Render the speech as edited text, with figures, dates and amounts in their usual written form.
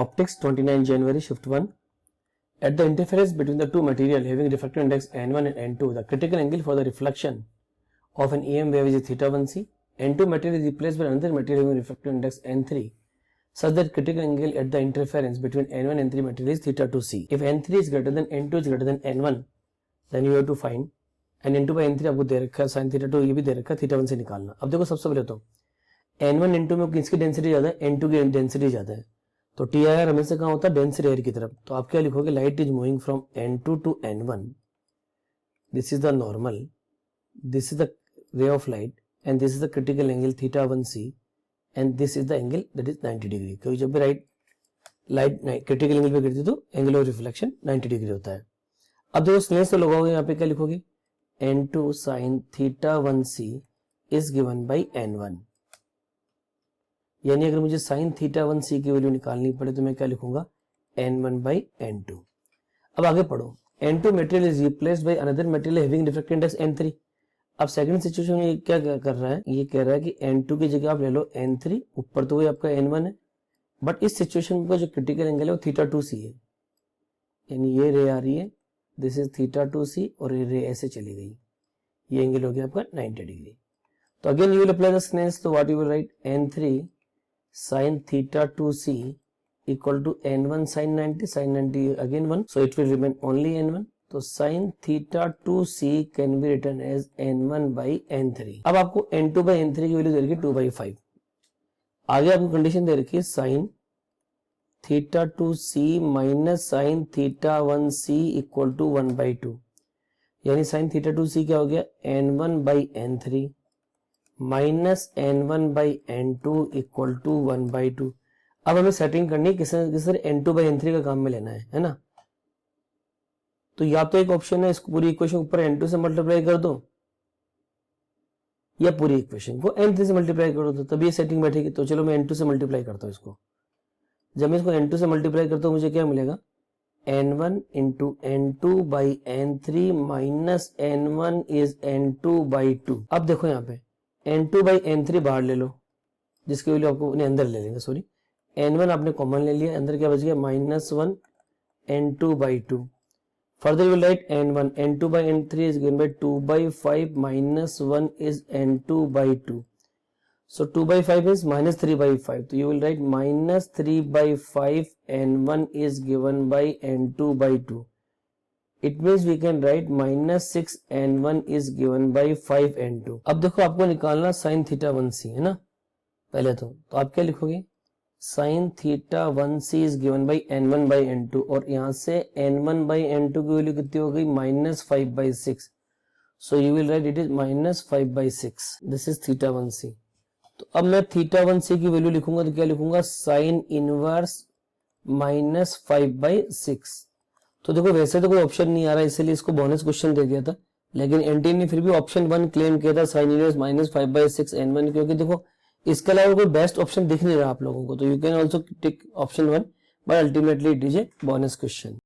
Optics, 29 January, shift 1. At the interference between the two material having refractive index n1 and n2, the critical angle for the reflection of an EM wave is theta 1c. n2 material is replaced by another material having refractive index n3, such that critical angle at the interference between n1 and n3 material is theta 2c. If n3 is greater than n2 is greater than n1, then you have to find and n2 by n3 आपको दे रखा है sin theta 2, ये भी दे रखा है theta 1 से निकालना. अब देखो सबसे पहले तो n1 n2 में किसकी डेंसिटी ज्यादा है, n2 की डेंसिटी ज्यादा है, तो टी आर हमेशा कहाँ होता है, डेंस एयर की तरफ. तो आप क्या लिखोगे, light is moving from n2 to n1, this is the normal, this is the ray of light and this is the critical angle theta 1c and this is the angle that is 90 degree. क्योंकि जब भी light critical angle पे गिरती तो angle of reflection 90 degree होता है. अब देखो स्लेंस तो लगाओगे, यहाँ पे क्या लिखोगे, n2 sin theta 1c is given by n1. यानी अगर मुझे साइन थीटा 1c की वैल्यू निकालनी पड़े तो मैं क्या लिखूंगा, n1 बाई n2. अब आगे पढ़ो, n2 material is replaced by another material having refractive index n3. अब सेकंड सिचुएशन में ये क्या कर रहा है, ये कह रहा है कि n2 की जगह आप ले लो n3, ऊपर तो वही आपका n1 है, बट इस सिचुएशन का जो क्रिटिकल एंगल है वो थीटा 2c है. यानी ये रे आ रही है, दिस इज थीटा 2c और ये रे ऐसे चली गई, ये एंगल हो गया आपका 90 डिग्री. तो again you will apply the Snell's, तो what you will write, n3 sin theta 2c equal to n1 sin 90, sin 90 again 1, so it will remain only n1. तो sin theta 2c can be written as n1 by n3. अब आपको n2 by n3 की value दे रखी है 2/5. आगे आपको condition दे रखी है sin theta 2c minus sin theta 1c equal to 1/2. यानी sin theta 2c क्या हो गया, n1 by n3 minus n1 by n2 equal to 1/2. अब हमें सेटिंग करनी है किस n2 बाई n3 का काम में लेना है ना. तो या तो एक ऑप्शन है इसको पूरी इक्वेशन ऊपर n2 से मल्टीप्लाई कर दो, या पूरी इक्वेशन को n3 से मल्टीप्लाई कर दो, तभी ये सेटिंग बैठेगी. तो चलो मैं n2 से मल्टीप्लाई करता हूँ इसको. जब मैं इसको n2 से मल्टीप्लाई करता हूँ मुझे क्या मिलेगा, n1 into n2 by n3 minus n1 is n2 by 2. अब देखो यहाँ पे n2 बाई n3 बाहर ले लो, जिसकी वैल्यू आपको अंदर ले लेंगे, सॉरी n1 आपने कॉमन ले लिया, अंदर क्या बच गया, -1 n2 by 2. Further you right n1 n2 by n3 is given by 2/5 -1 is n2 by 2. So 2/5 is -3/5, तो you will right -3/5 n1 is given by n2 by 2. It means we can write -6 n1 is given by 5 n2. अब देखो आपको निकालना sin theta 1c है ना पहले तो आप क्या लिखोगे, sin theta 1c is given by n1 by n2, और यहाँ से n1 by n2 की वैल्यू कितनी हो गई, -5/6. So you will write it is -5/6. This is theta 1c. तो अब मैं थीटा 1c की वैल्यू लिखूंगा तो क्या लिखूंगा, sin इनवर्स -5/6. तो देखो वैसे तो कोई ऑप्शन नहीं आ रहा, इसलिए इसको बोनस क्वेश्चन दे दिया था, लेकिन एनटी ने फिर भी ऑप्शन 1 क्लेम किया था, साइन इनवर्स -5/6 n1, क्योंकि देखो इसके अलावा कोई बेस्ट ऑप्शन दिख नहीं रहा आप लोगों को. तो you can also tick option 1, but ultimately it is a bonus question.